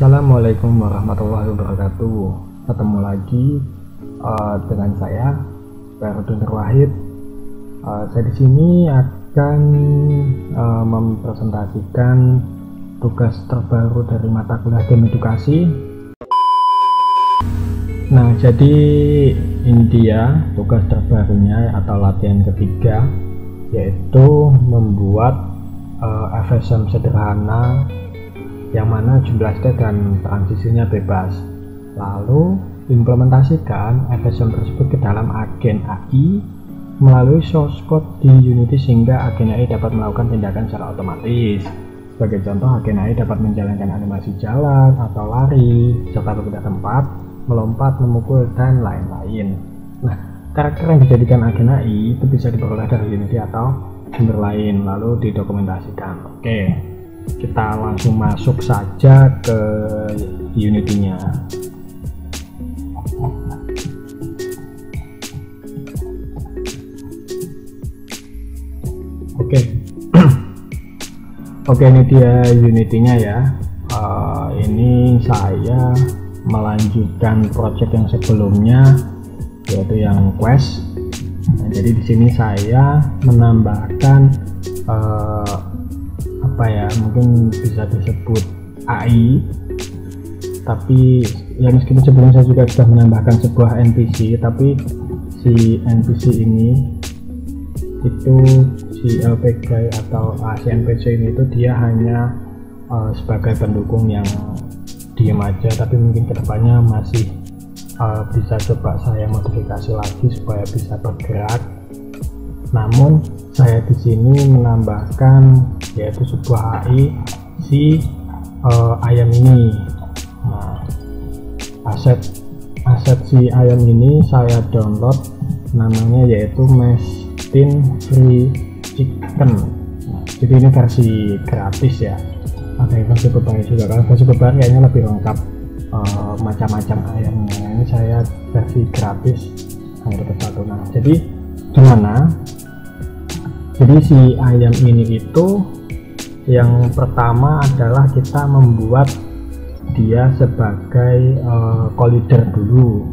Assalamualaikum warahmatullahi wabarakatuh. Ketemu lagi dengan saya, Ferudin Wahid. Saya di sini akan mempresentasikan tugas terbaru dari mata kuliah Game Edukasi. Nah, jadi ini dia tugas terbarunya atau latihan ketiga, yaitu membuat FSM sederhana yang mana jumlah state dan transisinya bebas, lalu implementasikan FSM tersebut ke dalam agen AI melalui source code di Unity sehingga agen AI dapat melakukan tindakan secara otomatis. Sebagai contoh, agen AI dapat menjalankan animasi jalan atau lari, serta berpindah tempat, melompat, memukul, dan lain-lain. Nah, karakter yang dijadikan agen AI itu bisa diperoleh dari Unity atau sumber lain, lalu didokumentasikan. Oke, kita langsung masuk saja ke Unity-nya. Oke, ini dia Unity-nya ya. Ini saya melanjutkan project yang sebelumnya, yaitu yang Quest. Nah, jadi di sini saya menambahkan mungkin bisa disebut AI, tapi ya meskipun sebelumnya saya juga sudah menambahkan sebuah NPC, tapi si NPC ini itu si LPG atau si NPC ini itu dia hanya sebagai pendukung yang diam aja, tapi mungkin kedepannya masih bisa coba saya modifikasi lagi supaya bisa bergerak. Namun saya di sini menambahkan yaitu sebuah AI si ayam ini. Nah, aset si ayam ini saya download, namanya yaitu Mestin Free Chicken. Nah, jadi ini versi gratis ya. Ada yang versi berbayar juga, kan versi berbayar kayaknya lebih lengkap macam-macam ayamnya. Ini saya versi gratis hanya dapat satu. Nah, jadi gimana? Jadi si ayam ini itu yang pertama adalah kita membuat dia sebagai collider dulu.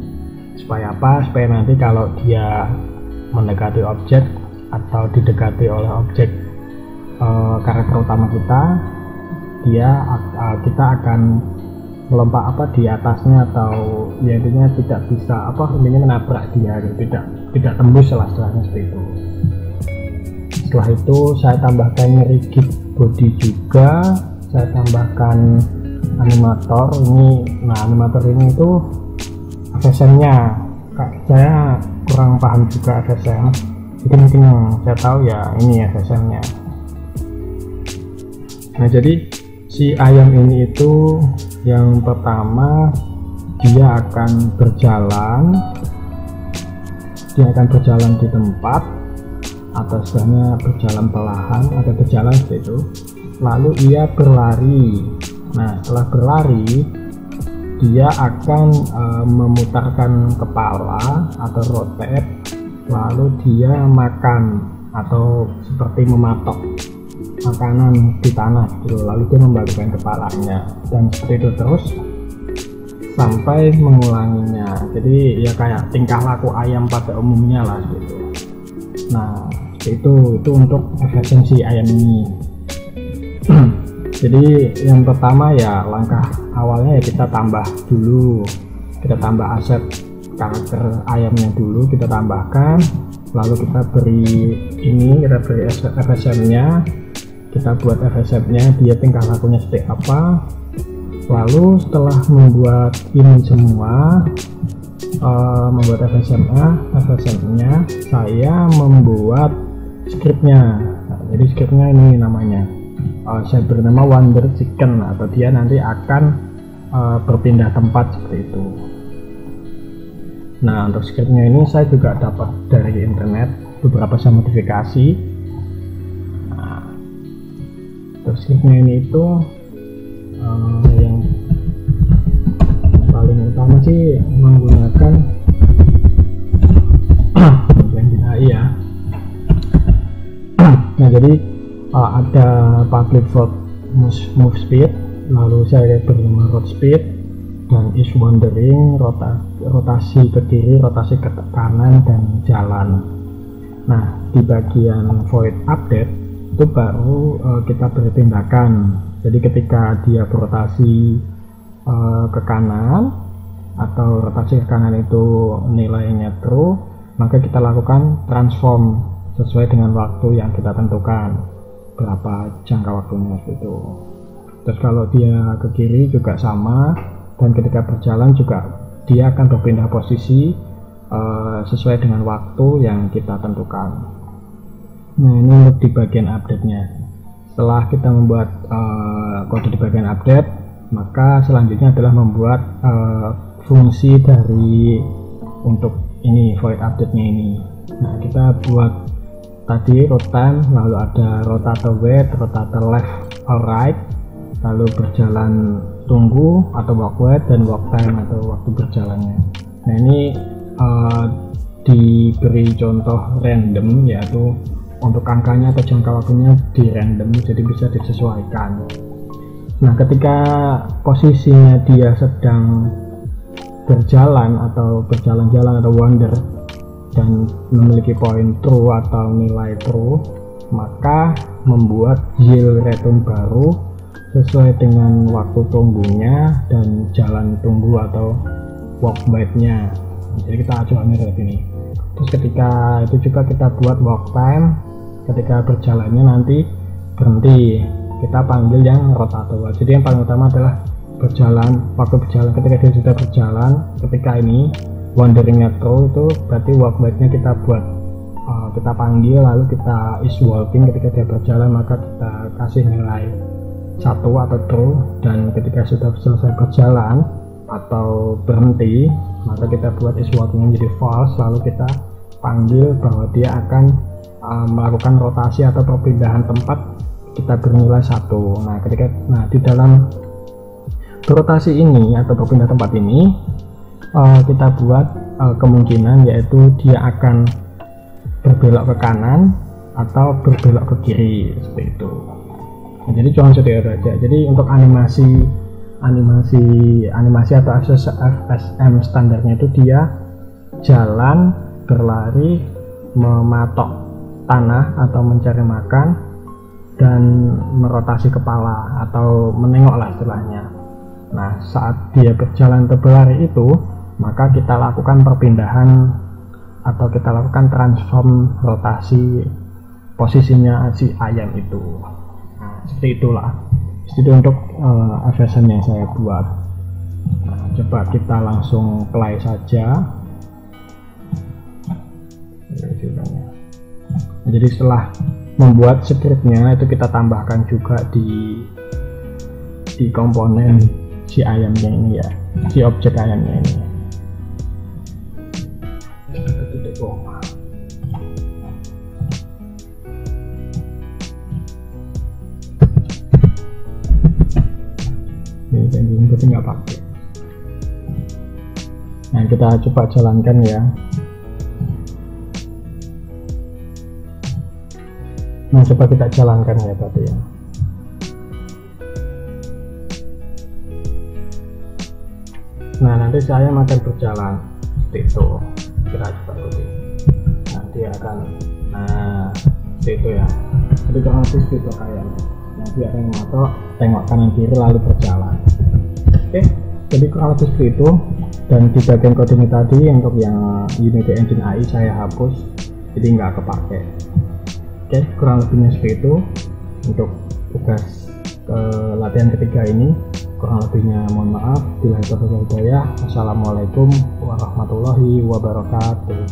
Supaya apa? Supaya nanti kalau dia mendekati objek atau didekati oleh objek karakter utama kita akan melompat di atasnya, atau ya intinya tidak bisa ini menabrak dia gitu, tidak tembus celah-celahnya seperti itu. Setelah itu saya tambahkan rigid body juga, saya tambahkan animator ini. Nah, animator ini itu FSM-nya saya kurang paham juga FSM, mungkin yang saya tahu ya ini FSM-nya. Nah, jadi si ayam ini itu yang pertama dia akan berjalan di tempat, atau istilahnya berjalan perlahan atau berjalan seperti itu, lalu ia berlari. Nah, setelah berlari dia akan memutarkan kepala atau rotate, lalu dia makan atau seperti mematok makanan di tanah gitu, lalu dia membalikkan kepalanya, dan seperti itu terus sampai mengulanginya. Jadi ya kayak tingkah laku ayam pada umumnya lah gitu. Nah, itu untuk efisiensi ayam ini. Jadi yang pertama ya langkah awalnya ya kita tambah aset karakter ayamnya dulu, kita tambahkan, lalu kita beri FSM-nya, kita buat FSM-nya dia tingkah lakunya seperti apa. Lalu setelah membuat ini semua, membuat FSM-nya, saya membuat scriptnya. Nah, jadi scriptnya ini namanya saya bernama Wonder Chicken, atau dia nanti akan berpindah tempat seperti itu. Nah, untuk scriptnya ini saya juga dapat dari internet, beberapa saya modifikasi. Nah, untuk scriptnya ini itu yang paling utama sih menggunakan engine AI ya. Nah, jadi ada public vote move speed, lalu saya bernama road speed, dan is wandering, rotasi ke kiri, rotasi ke kanan, dan jalan. Nah, di bagian void update itu baru kita beri tindakan. Jadi ketika dia berotasi ke kanan atau rotasi ke kanan itu nilainya true, maka kita lakukan transform sesuai dengan waktu yang kita tentukan, berapa jangka waktunya itu. Terus kalau dia ke kiri juga sama, dan ketika berjalan juga dia akan berpindah posisi sesuai dengan waktu yang kita tentukan. Nah, ini untuk di bagian update-nya. Setelah kita membuat kode di bagian update, maka selanjutnya adalah membuat fungsi dari untuk ini void update-nya ini. Nah, kita buat tadi rotan, lalu ada rotator wait, rotator left or right, lalu berjalan tunggu atau walk wait, dan walk time atau waktu berjalannya. Nah, ini diberi contoh random, yaitu untuk angkanya atau jangka waktunya di random, jadi bisa disesuaikan. Nah, ketika posisinya dia sedang berjalan atau berjalan-jalan atau wander dan memiliki poin true atau nilai true, maka membuat yield return baru sesuai dengan waktu tunggunya dan jalan tunggu atau walk by-nya. Jadi kita coba lihat ini. Terus ketika itu juga kita buat walk time, ketika berjalannya nanti berhenti, kita panggil yang rotator. Jadi yang paling utama adalah berjalan, waktu berjalan. Ketika dia sudah berjalan, ketika ini wanderingnya true, itu berarti walk by-nya kita buat kita panggil, lalu kita is walking. Ketika dia berjalan maka kita kasih nilai 1 atau true, dan ketika sudah selesai berjalan atau berhenti maka kita buat is walking menjadi false, lalu kita panggil bahwa dia akan melakukan rotasi atau perpindahan tempat, kita bernilai 1. Nah, di dalam rotasi ini atau berpindah tempat ini kita buat kemungkinan, yaitu dia akan berbelok ke kanan atau berbelok ke kiri, seperti itu. Nah, jadi cuma seperti aja. Jadi untuk animasi atau FSM standarnya itu dia jalan, berlari, mematok tanah atau mencari makan, dan merotasi kepala atau menengok lah istilahnya. Nah, saat dia berjalan atau berlari itu, maka kita lakukan perpindahan atau kita lakukan transform rotasi posisinya si ayam itu. Nah, seperti itulah. Itu untuk FSM yang saya buat. Nah, coba kita langsung play saja. Nah, jadi setelah membuat scriptnya itu kita tambahkan juga di komponen si ayamnya ini ya, si objek ayamnya ini. Ini berarti nggak pakai. Nah, kita coba jalankan ya. Nah, coba kita jalankan ya berarti ya. Nah, nanti saya akan berjalan seperti itu. Kita coba ikuti. Nanti akan, nah seperti itu ya. Jadi kurang lebih seperti itu kayaknya. Nanti akan matok, tengok kanan kiri lalu berjalan. Oke, jadi kurang lebih seperti itu. Dan di bagian kode ini tadi untuk yang Unity Engine AI saya hapus, jadi nggak kepake. Oke, kurang lebihnya seperti itu untuk tugas latihan ketiga ini. Kurang lebihnya mohon maaf. Bila itu saja. Assalamualaikum warahmatullahi wabarakatuh.